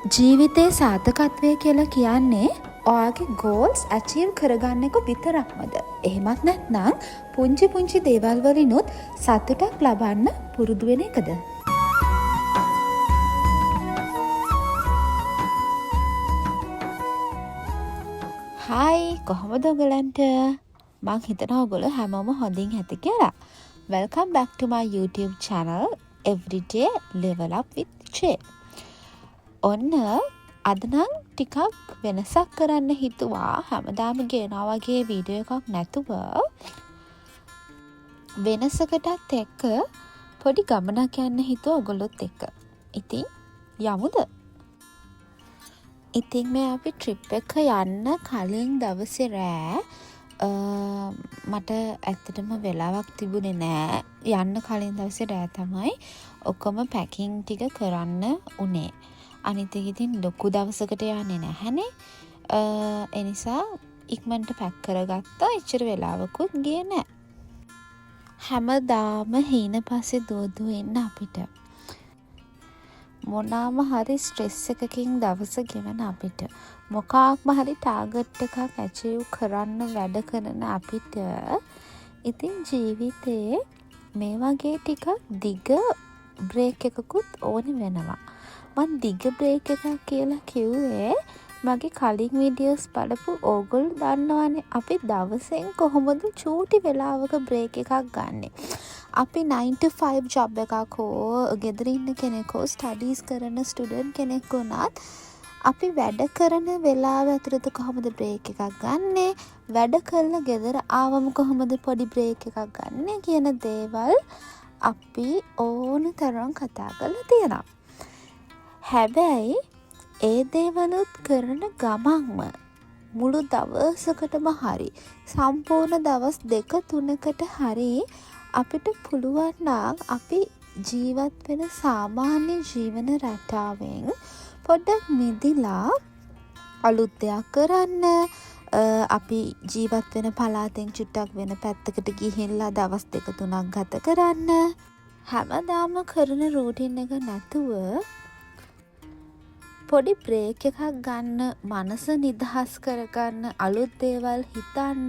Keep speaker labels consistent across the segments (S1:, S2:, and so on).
S1: ජීවිතයේ සාර්ථකත්වය කියලා කියන්නේ ඔයාගේ ගෝල්ස් අචීව් කරගන්න එක විතරක්මද? එහෙමත් නැත්නම් පුංචි පුංචි දේවල් වලිනුත් සතුටක් ලබන්න පුරුදු වෙන එකද? හායි කොහොමද ඔයගලන්ට? මං හිතනවා ඔයගොල්ලෝ හැමෝම හොඳින් ඇති කියලා. Welcome back to my YouTube channel Everyday Level Up with Che. ඔන්න අද නම් ටිකක් වෙනසක් කරන්න හිතුවා. හැමදාම ගෙනා වගේ වීඩියෝ එකක් නැතුව වෙනසකටත් එක්ක පොඩි ගමනක් යන්න හිතුවා ඔයගොල්ලොත් එක්ක. ඉතින් යමුද? ඉතින් මේ අපි ට්‍රිප් එක යන්න කලින් දවසේ රෑ මට ඇත්තටම වෙලාවක් තිබුණේ නෑ. යන්න කලින් දවසේ රෑ තමයි ඔක්කොම පැකිං ටික කරන්න උනේ. අනිත් එක ඉතින් ලොකු දවසකට යන්නේ නැහැනේ. ඒ නිසා ඉක්මනට පැක් කරගත්තා. එච්චර වෙලාවකුත් ගියේ නෑ. හැමදාම හීන පස්සේ දුව එන්න අපිට මොනාම හරි ස්ට්‍රෙස් එකකින් දවස ගෙවන අපිට මොකක්ම හරි ටාගට් එකක් ඇචීව් කරන්න වැඩ කරන අපිට ඉතින් ජීවිතේ මේ වගේ ටිකක් දිග බ්‍රේක් එකකුත් ඕනි වෙනවා. මම දිග බ්‍රේක් එකක් කියලා කිව්වේ මගේ කලින් වීඩියෝස් බලපු ඕගොල්ලෝ දන්නවනේ අපි දවසෙන් කොහොමද චූටි වෙලාවක බ්‍රේක් එකක් ගන්නෙ. අපි 9 to 5 ජොබ් එකක් හෝ ගෙදර ඉන්න කෙනෙක් හෝ ස්ටඩීස් කරන ස්ටුඩන්ට් කෙනෙක් වුණත් අපි වැඩ කරන වෙලාව ඇතුළත කොහොමද බ්‍රේක් එකක් ගන්නෙ, වැඩ කරලා ගෙදර ආවම කොහොමද පොඩි බ්‍රේක් එකක් ගන්නෙ කියන දේවල් අපි ඕන තරම් කතා කරලා තියෙනවා. හැබැයි ඒ දේවලුත් කරන ගමන්ම මුළු දවසකටම හරි සම්පූර්ණ දවස් 2-3කට හරි අපිට පුළුවන් නම් අපි ජීවත් වෙන සාමාන්‍ය ජීවන රටාවෙන් පොඩ්ඩක් මිදිලා අලුත් දෙයක් කරන්න, අපි ජීවත් වෙන පළාතෙන් චුට්ටක් වෙන පැත්තකට ගිහිල්ලා දවස් 2-3ක් ගත කරන්න. හැමදාම කරන රූටින් එක නැතුව පොඩි බ්‍රේක් එකක් ගන්න, මනස නිදහස් කරගන්න, අලුත් දේවල් හිතන්න,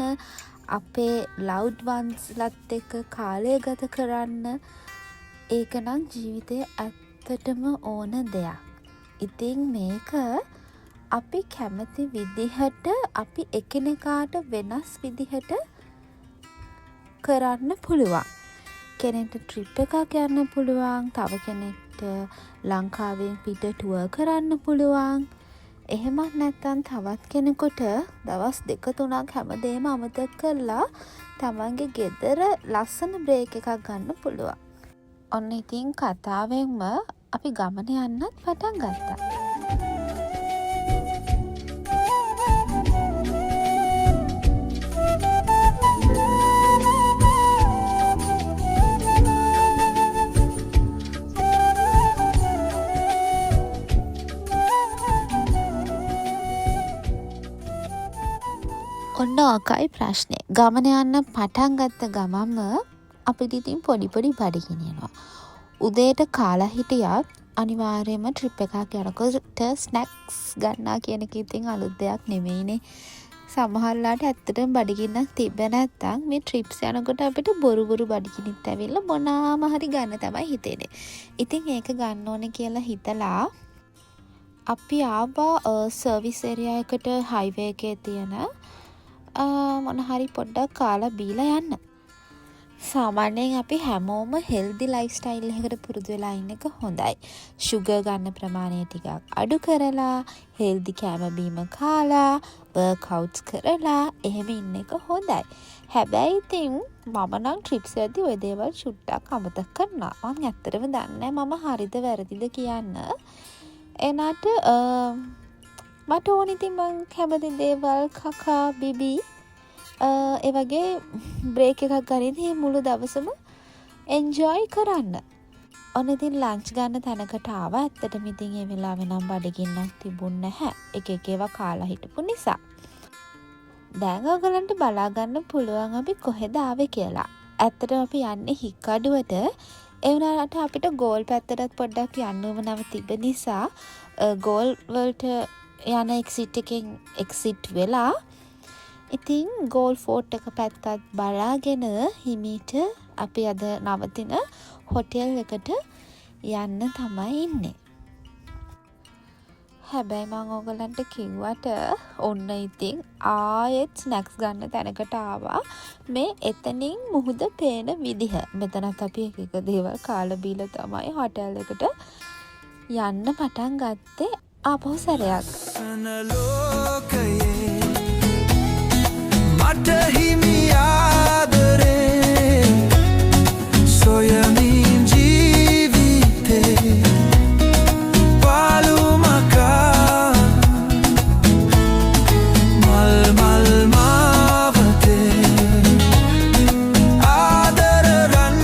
S1: අපේ ලව්ඩ් වන්ස්ලත් එක්ක කාලය ගත කරන්න. ඒක නම් ජීවිතේ ඇත්තටම ඕන දෙයක්. ඉතින් මේක අපි කැමති විදිහට අපි එකිනෙකාට වෙනස් විදිහට කරන්න පුළුවන්. කෙනෙක්ට ට්‍රිප් එකක් යන්න පුළුවන්, තව කෙනෙක්ට ලංකාවෙන් පිට ටුවර් කරන්න පුළුවන්. එහෙමත් නැත්නම් තවත් කෙනෙකුට දවස් 2-3ක් හැමදේම අමතක කරලා තමන්ගේ ගෙදර ලස්සන බ්‍රේක් එකක් ගන්න පුළුවන්. ඔන්න ඉතින් කතාවෙන්ම අපි ගමන යන්නත් පටන් ගත්තා. ඔන්න ඕකයි ප්‍රශ්නේ. ගමන යන්න පටන් ගත්ත ගමන්ම අපිට ඉතින් පොඩි බඩගිනිනවා. උදේට කාලා හිටියත් අනිවාර්යයෙන්ම ට්‍රිප් එකක් යනකොට ස්නැක්ස් ගන්නවා කියන එක ඉතින් අලුත් දෙයක් නෙමෙයිනේ. සමහරලාට ඇත්තටම බඩගින්නක් තිබ්බ නැත්තම් මේ ට්‍රිප්ස් යනකොට අපිට බොරු බඩගිනිත් ඇවිල්ලා මොනාම හරි ගන්න තමයි හිතෙන්නේ. ඉතින් ඒක ගන්න ඕනේ කියලා හිතලා අපි ආවා සර්විස් ඒරියා එකට හයිවේ එකේ තියෙන මොන හරි පොඩ්ඩක් කාලා බීලා යන්න. සාමාන්‍යයෙන් අපි හැමෝම හෙල්දි ලයිෆ් ස්ටයිල් එකකට පුරුදු වෙලා ඉන්න එක හොඳයි. ෂුගර් ගන්න ප්‍රමාණය ටිකක් අඩු කරලා, හෙල්දි කෑම බීම කාලා, වර්ක්අවුට්ස් කරලා එහෙම ඉන්න එක හොඳයි. හැබැයි ඉතින් මම නම් ට්‍රිප්ස් වලදී ওই දේවල් චුට්ටක් අමතක කරනවා. මම ඇත්තටම දන්නේ මම හරිද වැරදිද කියන්න. එනට මට ඕන ඉතින් මං කැමති දේවල් කකා බිබි ඒ වගේ බ්‍රේක් එකක් ගනිද්දී මුළු දවසම එන්ජොයි කරන්න. ඔන්න ඉතින් ලන්ච් ගන්න තැනකට ආවා. ඇත්තටම ඉතින් ඒ වෙලාවේ නම් බඩගින්නක් තිබුණ නැහැ. එක ඒවා කාලා හිටපු නිසා. දැන් ඔයගලන්ට බලා ගන්න පුළුවන් අපි කොහෙද ආවේ කියලා. ඇත්තටම අපි යන්නේ හික්කඩුවට. ඒ වුණාට අපිට ගෝල් පැත්තටත් පොඩ්ඩක් යන්න උවමනාව තිබෙන නිසා ගෝල් වලට යන එක්සිට් එකෙන් එක්සිට් වෙලා ඉතින් ගෝල් ෆෝට් එක පැත්තත් බලාගෙන හිමීට අපි අද නවතින හොටෙල් එකට යන්න තමයි ඉන්නේ. හැබැයි මම ඔයගලන්ට කිව්වට ඔන්න ඉතින් ආයෙත් ස්නැක්ස් ගන්න තැනකට ආවා. මේ එතනින් මුහුද පේන විදිහ. මෙතනත් අපි එක දේවල් කාලා බීලා තමයි හොටෙල් එකට යන්න පටන් ගත්තේ ආපහු සැරයක්. මට හිමි ආදරේ සොයමින් ජීවිතේ පාළුමකා මල් මාවතේ ආදර රන්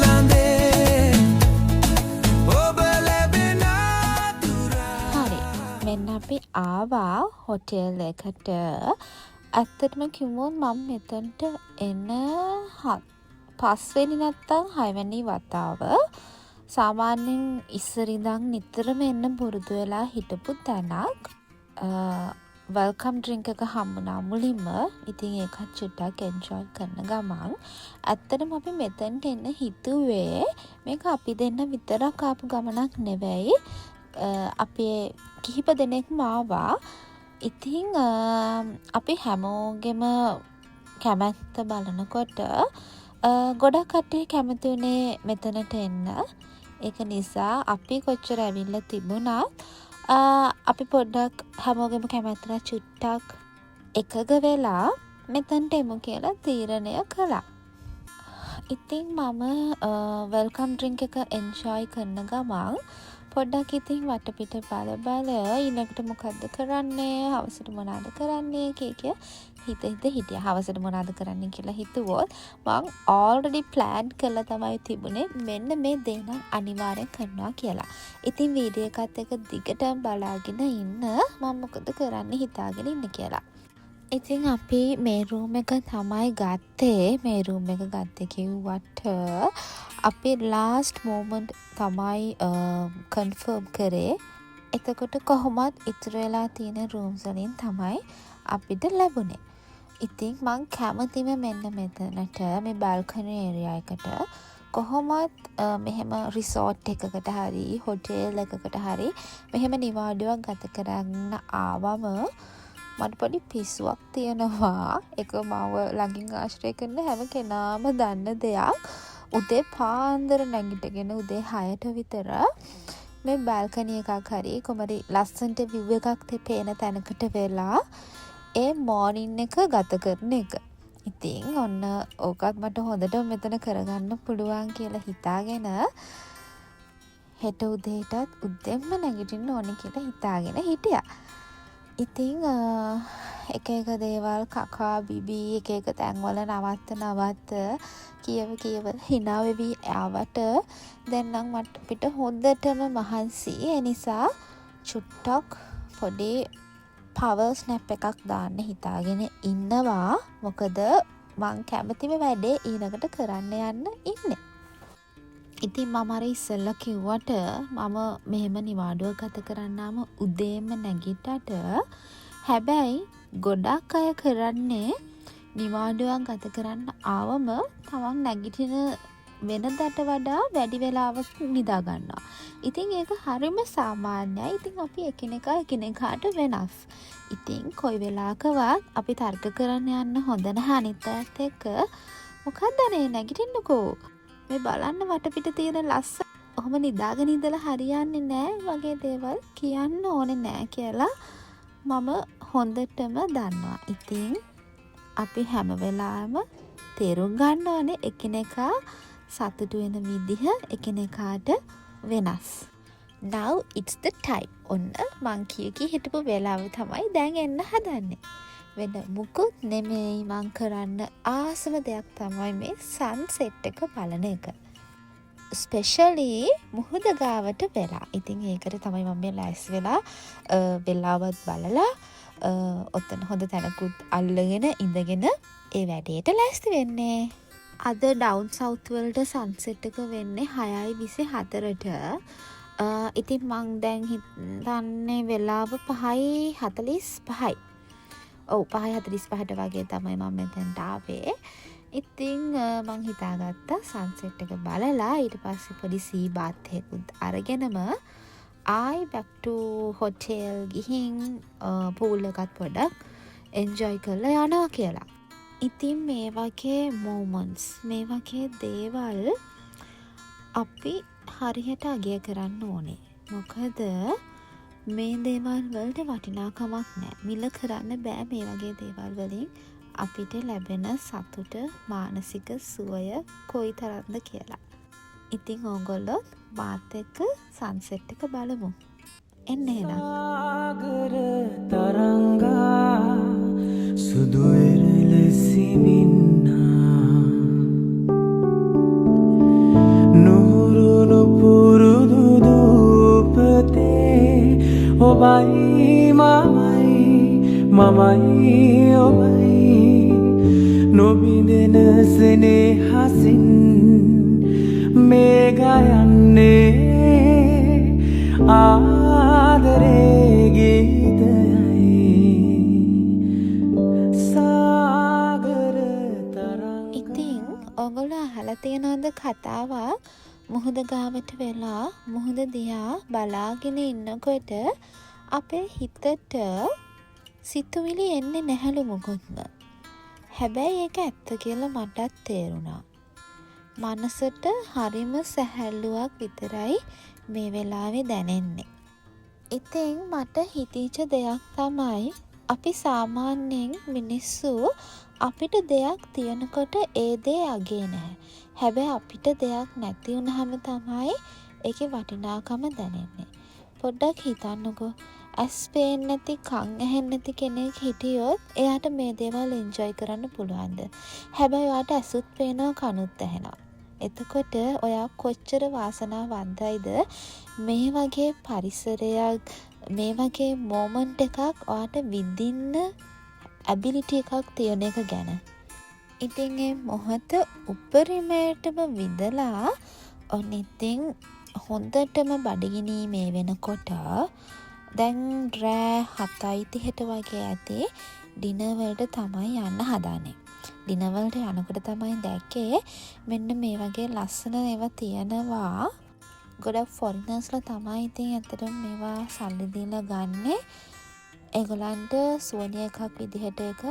S1: ලඳේ ඔබ ලැබෙන තුරා. හරි, මෙන්න අපි ආවා හොටෙල් එකට. ඇත්තටම කිව්වොත් මම මෙතනට එන 5 වෙනි නැත්තම් 6 වෙනි වතාව. සාමාන්‍යයෙන් ඉස්සර ඉඳන් නිතරම එන්න පුරුදු වෙලා හිටපු තැනක්. වෙල්කම් ඩ්‍රින්ක් එක හම්බුණා මුලින්ම. ඉතින් ඒකත් චුට්ටක් එන්ජොයි කරන ගමන් ඇත්තටම අපි මෙතනට එන්න හිතුවේ මේක අපි දෙන්න විතරක් ආපු ගමනක් නෙවෙයි. අපි කිහිප දෙනෙක්ම ආවා. ඉතින් අපි හැමෝගෙම කැමැත්ත බලනකොට ගොඩක් කට්ටිය කැමති වුණේ මෙතනට එන්න. ඒක නිසා අපි කොච්චර ඇවිල්ලා තිබුණත් අපි පොඩ්ඩක් හැමෝගෙම කැමැත්තට චුට්ටක් එකග වෙලා මෙතනට එමු කියලා තීරණය කළා. ඉතින් මම වෙල්කම් ඩ්‍රින්ක් එක එන්ජොයි කරන ගමන් පොඩ්ඩක් ඉතින් වටපිට බල ඊළඟට මොකද්ද කරන්නේ, හවසට මොනවද කරන්නේ කිය හිටියා. හවසට මොනවද කරන්නේ කියලා හිතුවොත් මං ඔල්රෙඩි ප්ලෑන් කරලා තමයි තිබුණේ මෙන්න මේ දේ නම් අනිවාර්යෙන් කරනවා කියලා. ඉතින් වීඩියෝ එකත් එක දිගටම බලාගෙන ඉන්න මම මොකද කරන්න හිතාගෙන ඉන්න කියලා. ඉතින් අපි මේ රූම් එක තමයි ගත්තේ. මේ රූම් එක ගත්තේ කිව්වට අපි ලාස්ට් මෝමන්ට් තමයි කන්ෆර්ම් කරේ. එතකොට කොහොමත් ඉතුරු වෙලා තියෙන රූම්ස් වලින් තමයි අපිට ලැබුණේ. ඉතින් මං කැමතිම මෙන්න මෙතනට මේ බල්කනි ඒරියා එකට කොහොමත් මෙහෙම රිසෝට් එකකට හරි හොටෙල් එකකට හරි මෙහෙම නිවාඩුවක් ගත කරන්න ආවම මට පොඩි පිස්සුවක් තියෙනවා. ඒක මව ළඟින් ආශ්‍රය කරන හැම කෙනාම දන්න දෙයක්. උදේ පාන්දර නැගිටගෙන උදේ 6ට විතර මේ බල්කනි එකක් හරි කොමරි ලස්සන්ට විව් එකක් පේන තැනකට වෙලා ඒ මෝර්නින් එක ගත කරන එක. ඉතින් ඔන්න ඕකත් මට හොඳට මෙතන කරගන්න පුළුවන් කියලා හිතාගෙන හෙට උදේටත් උදෙන්ම නැගිටින්න ඕනේ කියලා හිතාගෙන හිටියා. ඉතින් එක දේවල් කකා බිබී එක තැන්වල නවත්ත කියව හිනා වෙවි ආවට දැන් නම් මට පිට හොඳටම මහන්සි. ඒ නිසා චුට්ටක් පොඩි පවර් ස්නැප් එකක් දාන්න හිතාගෙන ඉන්නවා. මොකද මං කැමතිම වැඩේ ඊළඟට කරන්න යන්න ඉන්නේ. ඉතින් මම අර ඉස්සෙල්ලා කිව්වට මම මෙහෙම නිවාඩුව ගත කරන්නාම උදේම නැගිටට හැබැයි ගොඩක් අය කරන්නේ නිවාඩුවක් ගත කරන්න ආවම තමන් නැගිටින වෙනදට වඩා වැඩි වෙලාවක් නිදා ගන්නවා. ඉතින් ඒක හරිම සාමාන්‍යයි. ඉතින් අපි එකිනෙකාට වෙනස්. ඉතින් කොයි වෙලාවකවත් අපි තර්ක කරන්න යන්න හොඳ නැහැ අනිත් අයත් එක්ක. මොකක්ද නේ නැගිටින්නකෝ. මේ බලන්න වටපිට තියෙන ලස්සන ඔහොම නිදාගෙන ඉඳලා හරියන්නේ නැහැ වගේ දේවල් කියන්න ඕනේ නැහැ කියලා මම හොඳටම දන්නවා. ඉතින් අපි හැම වෙලාවෙම තේරුම් ගන්න ඕනේ එකිනෙකා සතුටු වෙන විදිහ එකිනෙකාට වෙනස්. Now it's the time. ඔන්න මං කී හිටපු වෙලාව තමයි දැන් එන්න හදන්නේ. වෙන මුකුත් නෙමෙයි මං කරන්න ආසම දෙයක් තමයි මේ සන්සෙට් එක බලන එක. ස්පෙෂලි මුහුද ගාවට වෙලා. ඉතින් ඒකට තමයි මම මේ ලෑස්ති වෙලා වෙලාවත් බලලා ඔතන හොඳ තැනකුත් අල්ලගෙන ඉඳගෙන ඒ වැඩේට ලෑස්ති වෙන්නේ. අද ඩවුන් සවුත් වලට සන්සෙට් එක වෙන්නේ 6:24ට. ඉතින් මං දැන් හිතන්නේ වෙලාව 5:45යි. ඔව් 5:45ට වගේ තමයි මම මෙතනට ආවේ. ඉතින් මං හිතාගත්තා සන්සෙට් එක බලලා ඊට පස්සේ පොඩි සී බාත් එකකුත් අරගෙනම ආයි back to hotel ගිහින් pool එකත් පොඩක් enjoy කරලා යනවා කියලා. ඉතින් මේ වගේ moments, මේ වගේ දේවල් අපි හරියට අගය කරන්න ඕනේ. මොකද මේ දේවල් වලට වටිනාකමක් නැහැ. මිල කරන්න බෑ මේ වගේ දේවල් වලින් අපිට ලැබෙන සතුට, මානසික සුවය කොයිතරම්ද කියලා. ඉතින් ඕගොල්ලෝ මාත් එක්ක සන්සෙට් එක බලමු. එන්න එහෙනම්.
S2: සාගර තරංගා සුදු එරළ සිමින්නා නුරුණු පුරුදු දූපතේ ඔබයි මමයි ඔබයි නොබිඳෙන සෙනෙහසින් මේ ගයන්නේ ආදරේ ගීතයයි සාගර තරංගා.
S1: ඉතින් ඔයගොල්ලෝ අහලා තියෙනවද කතාවක්? මුහුද ගාවට වෙලා මුහුද දිහා බලාගෙන ඉන්නකොට අපේ හිතට සිතුවිලි එන්නේ නැහැලු මොකොත්ම. හැබැයි ඒක ඇත්ත කියලා මටත් තේරුණා. මනසට හරිම සැහැල්ලුවක් විතරයි මේ වෙලාවේ දැනෙන්නේ. ඉතින් මට හිතීච්ච දෙයක් තමයි අපි සාමාන්‍යයෙන් මිනිස්සු අපිට දෙයක් තියනකොට ඒ දේ අගේ නැහැ. හැබැයි අපිට දෙයක් නැති වුනහම තමයි ඒකේ වටිනාකම දැනෙන්නේ. පොඩ්ඩක් හිතන්නකෝ. ඇස් පේන්නේ නැති, කන් ඇහෙන්නේ නැති කෙනෙක් හිටියොත් එයාට මේ දේවල් එන්ජොයි කරන්න පුළුවන්ද? හැබැයි ඔයාට ඇසුත් පේනවා, කනුත් ඇහෙනවා. එතකොට ඔයා කොච්චර වාසනාවන්තයිද මේ වගේ පරිසරයක්, මේ වගේ මොමන්ට් එකක් ඔයාට විඳින්න ඇබිලිටි එකක් තියෙන එක ගැන. ඉතින් ඒ මොහොත උපරිමයටම විඳලා ඔන්න ඉතින් හොඳටම බඩගිනි මේ වෙනකොට දැන් රෑ 7:30ට වගේ ඇති ඩිනර් වලට තමයි යන්න හදන්නේ. ඩිනර් වලට යනකොට තමයි දැක්කේ මෙන්න මේ වගේ ලස්සන ඒවා තියෙනවා. ගොඩක් ෆොරිනර්ස්ලා තමයි ඉතින් ඇත්තටම මේවා සල්ලි දීලා ගන්නේ. ඒගොල්ලන්ට සුවනිය එකක් විදිහට එක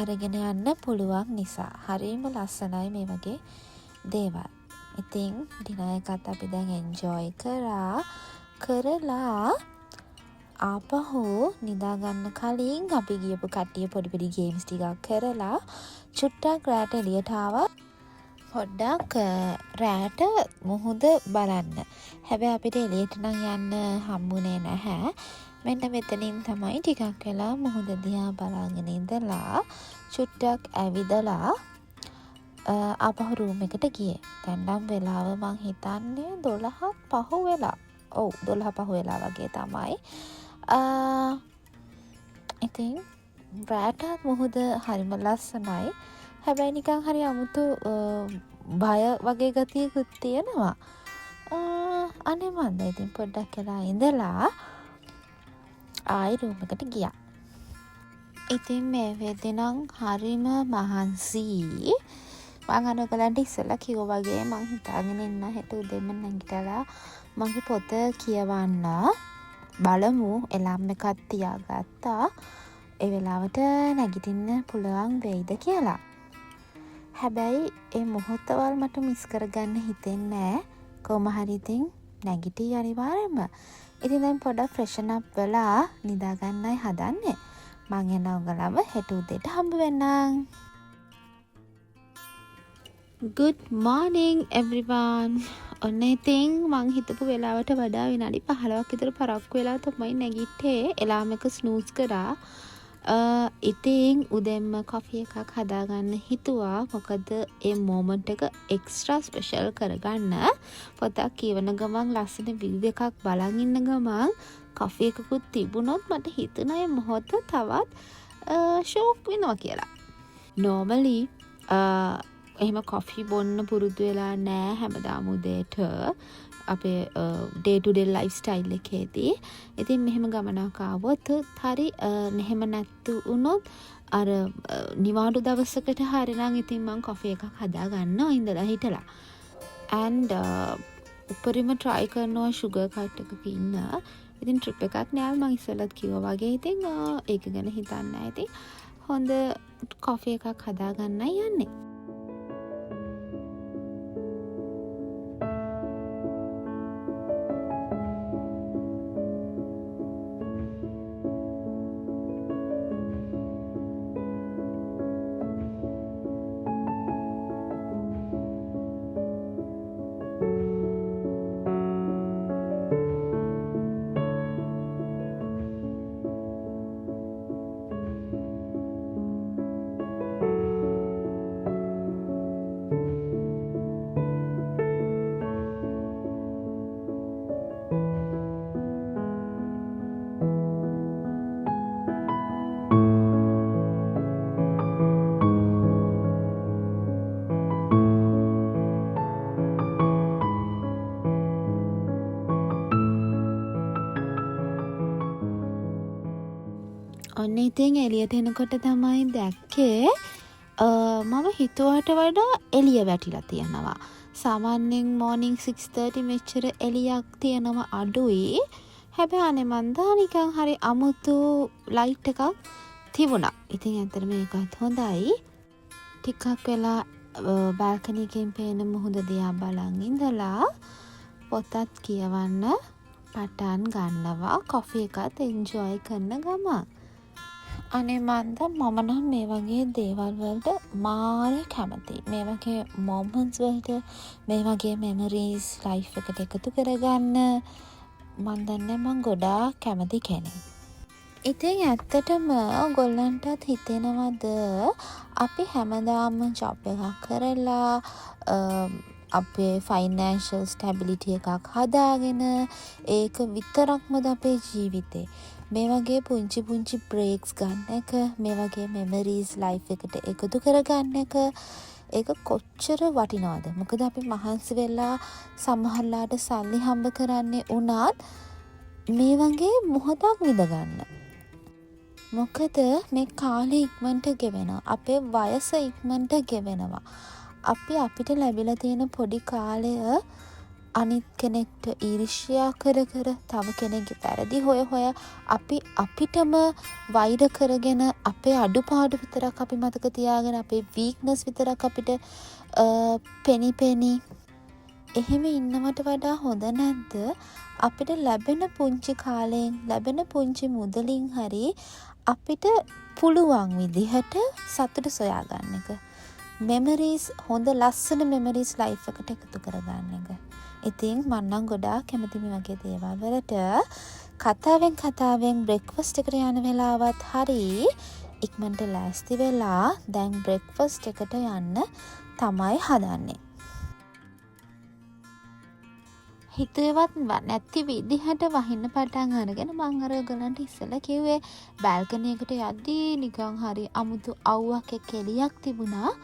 S1: අරගෙන යන්න පුළුවන් නිසා. හරිම ලස්සනයි මේ වගේ දේවල්. ඉතින් ඩිනර් එකත් අපි දැන් එන්ජොයි කරලා ආපහු නිදාගන්න කලින් අපි ගියපු කට්ටිය පොඩි ගේම්ස් ටිකක් කරලා චුට්ටක් රැට එළියට ආවා. පොඩ්ඩක් රැට මුහුද බලන්න. හැබැයි අපිට එළියට නම් යන්න හම්බුනේ නැහැ. මෙන්න මෙතනින් තමයි ටිකක් වෙලා මුහුද දිහා බලාගෙන ඉඳලා චුට්ටක් ඇවිදලා ආපහු රූම් එකට ගියේ. දැන් නම් වෙලාව මං හිතන්නේ 12ක් පහු වෙලා. ඔව් 12 පහු වෙලා වගේ තමයි. ඉතින් රැටත් මුහුද හරිම ලස්සනයි. හැබැයි නිකන් හරි අමුතු බය වගේ ගතියකුත් තියෙනවා. අනේ මන්ද ඉතින් පොඩ්ඩක් වෙලා ඉඳලා ආයි රූම් එකට ගියා. ඉතින් මේ වෙද්දී නම් හරිම මහන්සි. මම ඔයගලන්ට ඉස්සෙල්ලා කිව්වා වගේ මං හිතාගෙන ඉන්න හෙට උදේම නැගිටලා මගේ පොත කියවන්න බලමු. එලම් එකක් තියාගත්තා. ඒ වෙලාවට නැගිටින්න පුළුවන් වෙයිද කියලා. හැබැයි ඒ මොහොතවල් මට මිස් කරගන්න හිතෙන්නේ නැහැ. කොහොම හරි ඉතින් නැගිටි අනිවාර්යයෙන්ම. ඉතින් දැන් පොඩ්ඩක් ෆ්‍රෙෂන් අප් වෙලා නිදා ගන්නයි හදන්නේ. මං එන ඔයගලව හෙට උදේට හම්බ වෙන්නම්. Good morning everyone. ඔන්න ඉතින් මං හිතපු වෙලාවට වඩා විනාඩි 15ක් විතර පරක්කු වෙලා තමයි නැගිට්ටේ. එලාම් එක ස්නූස් කරා. ඉතින් උදෙන්ම කොෆි එකක් හදාගන්න හිතුවා. මොකද ඒ මොමන්ට් එක එක්ස්ට්‍රා ස්පෙෂල් කරගන්න. පොතක් කියවන ගමන් ලස්සන විව් එකක් බලන් ඉන්න ගමන් කොෆි එකකුත් තිබුණොත් මට හිතුණා මේ මොහොත තවත් ෂෝක් වෙනවා කියලා. normally එහෙම කොෆි බොන්න පුරුදු වෙලා නෑ හැමදාම උදේට. අපේ ඩේ ටු ඩේ ලයිෆ් ස්ටයිල් එකේදී. ඉතින් මෙහෙම ගමනක් ආවොත් හරි එහෙම නැත්තු වුණොත් අර නිවාඩු දවසකට හරි නම් ඉතින් මම කොෆි එකක් හදා ගන්නවා ඉඳලා හිටලා. and උපරිම try කරනවා sugar cut එකක ඉන්න. ඉතින් trip එකක් නෑ මම ඉස්සෙල්ලත් කිව්වා වගේ. ඉතින් ඒක ගැන හිතන්න නැහැ. ඉතින් හොඳ කොෆි එකක් හදා ගන්නයි යන්නේ. ඔන්න ඉතින් එළියට එනකොට තමයි දැක්කේ මම හිතුවට වඩා එළිය වැටිලා තියෙනවා. සාමාන්‍යයෙන් morning 6:30 මෙච්චර එළියක් තියෙනවා අඩුයි. හැබැයි අනේ මන්දා නිකන් හරි අමුතු ලයිට් එකක් තිබුණා. ඉතින් ඇත්තටම ඒකත් හොඳයි. ටිකක් වෙලා බල්කනි එකෙන් පේන මුහුද දිහා බලන් ඉඳලා පොතත් කියවන්න පටන් ගන්නවා. කොෆි එකත් එන්ජොයි කරන ගමන්. අනේ මන්ද මම නම් මේ වගේ දේවල් වලට මාර කැමතියි. මේ වගේ moments වලට මේ වගේ memories life එකට එකතු කරගන්න මන් දන්නේ මං ගොඩාක් කැමති කෙනෙක්. ඉතින් ඇත්තටම ඔයගොල්ලන්ටත් හිතෙනවද අපි හැමදාම ජොබ් එකක් කරලා අපේ ෆයිනෑන්ෂල් ස්ටැබිලිටි එකක් හදාගෙන ඒක විතරක්මද අපේ ජීවිතේ. මේ වගේ පුංචි පුංචි බ්‍රේක්ස් ගන්න එක, මේ වගේ මෙමරීස් ලයිෆ් එකට එකතු කරගන්න එක, ඒක කොච්චර වටිනවද? මොකද අපි මහන්සි වෙලා සමහරලාට සල්ලි හම්බ කරන්නේ උනත් මේ වගේ මොහොතක් විඳ ගන්න. මොකද මේ කාලේ ඉක්මනට ගෙවෙනවා. අපේ වයස ඉක්මනට ගෙවෙනවා. අපි අපිට ලැබිලා තියෙන පොඩි කාලය අනිත් කෙනෙක්ට ඊර්ෂ්‍යා කර කර තව කෙනෙක්ගේ වැරදි හොය අපි අපිටම වෛර කරගෙන අපේ අඩුපාඩු විතරක් අපි මතක තියාගෙන අපේ වීක්නස් විතරක් අපිට පෙනි එහෙම ඉන්නවට වඩා හොඳ නැද්ද අපිට ලැබෙන පුංචි කාලයෙන් ලැබෙන පුංචි මුදලින් හරි අපිට පුළුවන් විදිහට සතුට සොයා ගන්න එක. මෙමරීස් හොඳ ලස්සන මෙමරීස් ලයිෆ් එකට එකතු කරගන්න එක. ඉතින් මම නම් ගොඩාක් කැමති මේ වගේ දේවල් වලට. කතාවෙන් බ්‍රෙක්ෆාස්ට් එකට යන වෙලාවත් හරි ඉක්මනට ලෑස්ති වෙලා දැන් බ්‍රෙක්ෆාස්ට් එකට යන්න තමයි හදන්නේ. හිතේවත් නැති විදිහට වහින්න පටන් අරගෙන මං අර ඔයගලන්ට ඉස්සෙල්ලා කිව්වේ බල්කනි එකට යද්දී නිකන් හරි අමුතු අවුවක් කෙලියක් තිබුණා.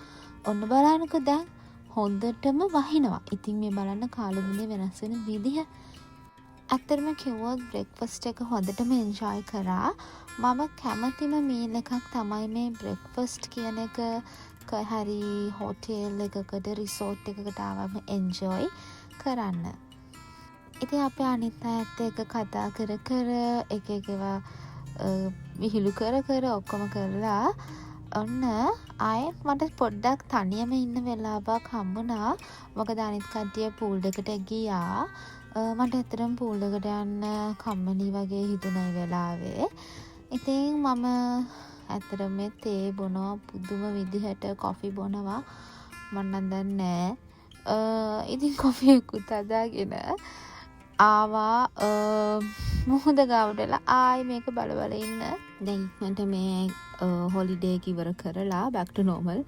S1: ඔන්න බලන්නකෝ දැන් හොඳටම වහිනවා. ඉතින් මේ බලන්න කාලෙදිනේ වෙනස් වෙන විදිහ. ඇත්තටම කිව්වොත් බ්‍රෙක්ෆාස්ට් එක හොඳටම එන්ජොයි කරා. මම කැමතිම මීල් එකක් තමයි මේ බ්‍රෙක්ෆාස්ට් කියන එක. හරි හෝටල් එකකට රිසෝට් එකකට ආවම එන්ජොයි කරන්න. ඉතින් අපේ අනිත් අයත් එක්ක කතා කර එක ඒවා විහිළු කර ඔක්කොම කරලා ඔන්න ආයෙත් මට පොඩ්ඩක් තනියම ඉන්න වෙලාවක් හම්බුණා. මොකද අනිත් කට්ටිය පූල් එකට ගියා. මට ඇත්තටම පූල් එකට යන්න කම්මැලි වගේ හිතුණා ඒ වෙලාවේ. ඉතින් මම ඇත්තටම මේ තේ බොනවා පුදුම විදිහට කොෆි බොනවා මම නම් දන්නේ නැහැ. ඉතින් කොෆි එකත් හදාගෙන ආවා මුහුද ගාවටලා ආයි මේක බල ඉන්න. දැන් ඉක්මනට මේ හොලිඩේ එක ඉවර කරලා back to normal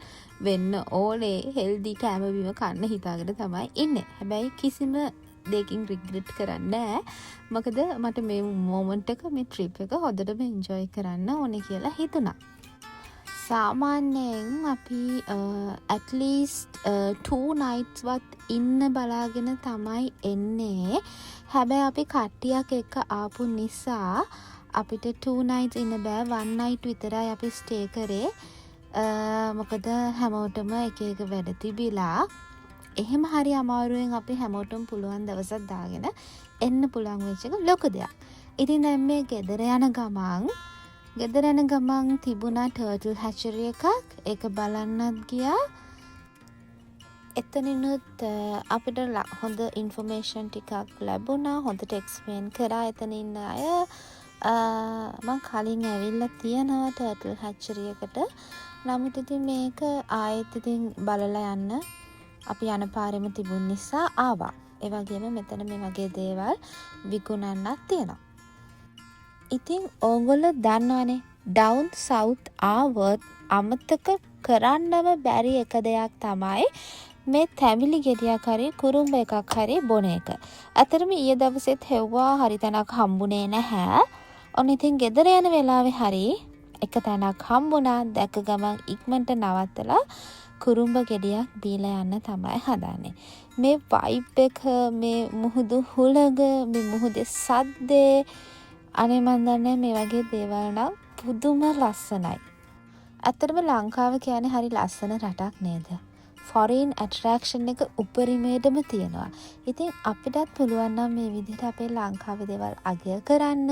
S1: වෙන්න ඕනේ. හෙල්දි කෑම බීම කන්න හිතාගෙන තමයි ඉන්නේ. හැබැයි කිසිම දෙයකින් රිග්‍රෙට් කරන්නේ නැහැ. මොකද මට මේ මොමන්ට් එක මේ ට්‍රිප් එක හොඳටම එන්ජොයි කරන්න ඕනේ කියලා හිතුණා. සාමාන්‍යයෙන් අපි at least 2 nights වත් ඉන්න බලාගෙන තමයි එන්නේ. හැබැයි අපි කට්ටියක් එක්ක ආපු නිසා අපිට 2 nights ඉන්න බෑ. 1 night විතරයි අපි stay කරේ. මොකද හැමෝටම එක එක වැඩ තිබිලා. එහෙම හරි අමාරුවෙන් අපි හැමෝටම පුළුවන් දවසක් දාගෙන එන්න පුළුවන් වෙච්ච එක ලොකු දෙයක්. ඉතින් දැන් මේ ගෙදර යන ගමන් තිබුණා turtle hatchery එකක්. ඒක බලන්නත් ගියා. එතනිනුත් අපිට හොඳ ඉන්ෆර්මේෂන් ටිකක් ලැබුණා. හොඳට එක්ස්ප්ලේන් කරා එතන ඉන්න අය. මම කලින් ඇවිල්ලා තියෙනවා turtle hatchery එකට. නමුත් ඉතින් මේක ආයෙත් ඉතින් බලලා යන්න අපි යන පාරෙම තිබුණ නිසා ආවා. ඒ වගේම මෙතන මේ වගේ දේවල් විකුණන්නත් තියෙනවා. ඉතින් ඕගොල්ලෝ දන්නවනේ down south ආවොත් අමතක කරන්නම බැරි එක දෙයක් තමයි මේ තැඹිලි ගෙඩියක් හරි කුරුම්බ එකක් හරි බොන එක. අතරම ඊයේ දවසෙත් හෙව්වා හරි තැනක් හම්බුනේ නැහැ. ඔන්න ඉතින් ගෙදර යන වෙලාවේ හරි එක තැනක් හම්බුණා. දැක ගමන් ඉක්මනට නවත්තලා කුරුම්බ ගෙඩියක් බීලා යන්න තමයි හදන්නේ. මේ වයිබ් එක, මේ මුහුදු හුලඟ, මේ මුහුදේ සද්දේ, අනේ මන් දන්නේ මේ වගේ දේවල් නම් පුදුම ලස්සනයි. ඇත්තටම ලංකාව කියන්නේ හරි ලස්සන රටක් නේද? foreign attraction එක උපරිමයටම තියෙනවා. ඉතින් අපිටත් පුළුවන් නම් මේ විදිහට අපේ ලංකාවේ දේවල් අගය කරන්න.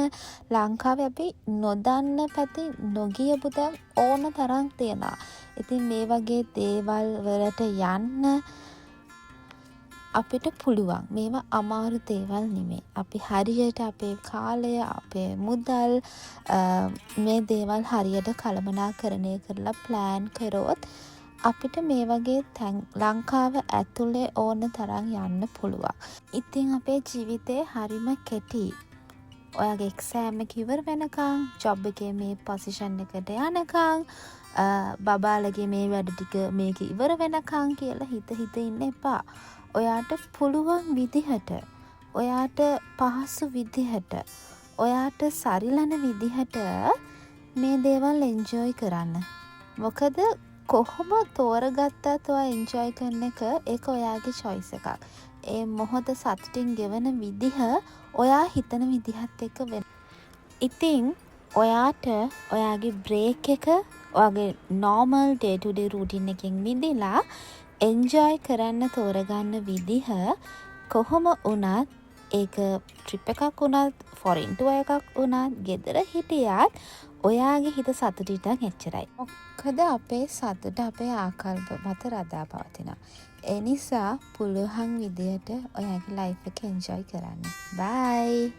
S1: ලංකාවේ අපි නොදන්න පැති නොගියපු තැන් ඕන තරම් තියෙනවා. ඉතින් මේ වගේ දේවල් වලට යන්න අපිට පුළුවන්. මේවා අමාරු දේවල් නෙමෙයි. අපි හරියට අපේ කාලය, අපේ මුදල්, මේ දේවල් හරියට කළමනාකරණය කරලා ප්ලෑන් කරොත් අපිට මේ වගේ තැන් ලංකාව ඇතුලේ ඕන තරම් යන්න පුළුවන්. ඉතින් අපේ ජීවිතේ හරිම කෙටි. ඔයාගේ එක්සෑම් එක ඉවර වෙනකන්, ජොබ් එකේ මේ පොසිෂන් එකට යනකන්, බබාලගේ මේ වැඩ ටික මේක ඉවර වෙනකන් කියලා හිත ඉන්න එපා. ඔයාට පුළුවන් විදිහට, ඔයාට පහසු විදිහට, ඔයාට සරිලන විදිහට මේ දේවල් එන්ජොයි කරන්න. මොකද කොහොම තෝරගත්තත් ඔයා එන්ජොයි කරන එක ඒක ඔයාගේ choice එකක්. ඒ මොහොත සතුටින් ගෙවන විදිහ ඔයා හිතන විදිහත් එක්ක වෙන. ඉතින් ඔයාට ඔයාගේ බ්‍රේක් එක ඔයාගේ normal day to day routine එකෙන් මිදලා එන්ජොයි කරන්න තෝරගන්න විදිහ කොහොම වුණත්, ඒක ට්‍රිප් එකක් වුණත්, ෆොරින් ටුවර් එකක් වුණත්, ගෙදර හිටියත් ඔයාගේ හිත සතුටින් එච්චරයි. මොකද අපේ සතුට අපේ ආකල්ප මත රඳා පවතිනවා. ඒ නිසා පුළුවන් විදියට ඔයාගේ ලයිෆ් එක එන්ජොයි කරන්න. බයි.